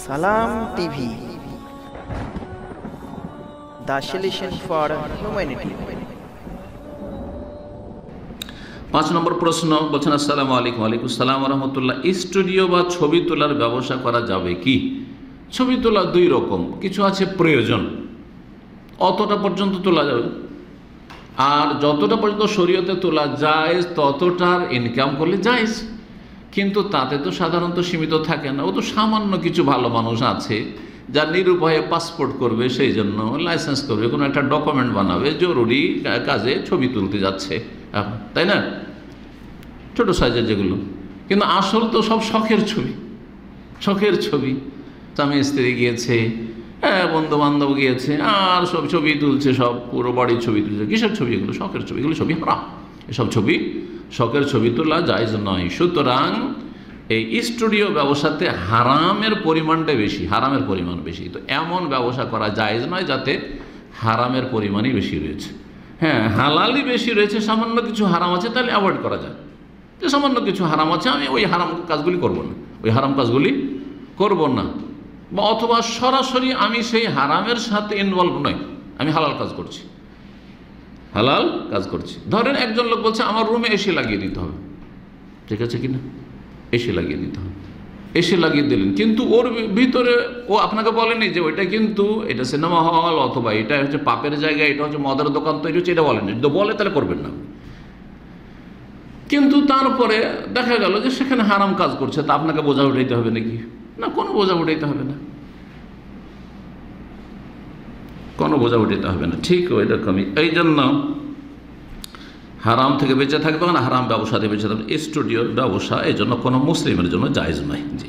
সালাম TV, the solution for humanity। 5 নম্বর প্রশ্ন বলছেন, আসসালামু আলাইকুম। ওয়ালাইকুম আসসালাম ওয়া রাহমাতুল্লাহ। স্টুডিও বা ছবি তোলার ব্যবসা করা যাবে কি? ছবি তোলা দুই রকম, কিছু আছে প্রয়োজন, অতটা পর্যন্ত তোলা যাবে, আর যতটা পর্যন্ত শরীয়তে তোলা যায় ততটার ইনকাম করলে জায়েজ। কিন্তু তাতে তো সাধারণত সীমিত থাকে না। ও তো সামান্য কিছু ভালো মানুষ আছে যা নিরুপায়ে পাসপোর্ট করবে, সেই জন্য লাইসেন্স করবে, কোনো একটা ডকুমেন্ট বানাবে, জরুরি কাজে ছবি তুলতে যাচ্ছে, তাই না? ছোট সাইজের যেগুলো, কিন্তু আসল তো সব শখের ছবি। শখের ছবি, স্বামী স্ত্রী গিয়েছে, বন্ধু বান্ধব গিয়েছে, আর সব ছবি তুলছে, সব পুরো বাড়ির ছবি তুলছে। কিসের ছবি? এগুলো শখের ছবি, এগুলো ছবি হারাম। এসব ছবি, শখের ছবি তোলা জায়েজ নয়। সুতরাং এই স্টুডিও ব্যবসাতে হারামের পরিমাণটা বেশি, হারামের পরিমাণ বেশি। তো এমন ব্যবসা করা জায়েজ নয় যাতে হারামের পরিমাণই বেশি রয়েছে। হ্যাঁ, হালালই বেশি রয়েছে, সামান্য কিছু হারাম আছে, তাহলে অ্যাভয়েড করা যায়। যে সামান্য কিছু হারাম আছে, আমি ওই হারাম কাজগুলি করব না, ওই হারাম কাজগুলি করব না। বা অথবা সরাসরি আমি সেই হারামের সাথে ইনভলভ নই, আমি হালাল কাজ করছি, হালাল কাজ করছি। ধরেন একজন লোক বলছে আমার রুমে এসি লাগিয়ে দিতে হবে, ঠিক আছে কিনা? এসি লাগিয়ে দিতে হবে, এসি লাগিয়ে দিলেন, কিন্তু ওর ভিতরে ও আপনাকে বলেনি যে ওইটা কিন্তু এটা সিনেমা হল, অথবা এটা হচ্ছে পাপের জায়গা, এটা হচ্ছে মদের দোকান তৈরি হচ্ছে, এটা বলেনি। যদি বলে তাহলে করবেন না। কিন্তু তারপরে দেখা গেল যে সেখানে হারাম কাজ করছে, তা আপনাকে বোঝা উঠাইতে হবে নাকি? না, কোনো বোঝা উঠাইতে হবে না, কোনো বোঝা উঠাইতে হবে না। ঠিক ওই রকমই এই জন্য হারাম থেকে বেঁচে থাকবে না, হারাম ব্যবসা থেকে বেঁচে থাকবে। স্টুডিওর ব্যবসা এই জন্য কোনো মুসলিমের জন্য জায়েজ নয়। জি।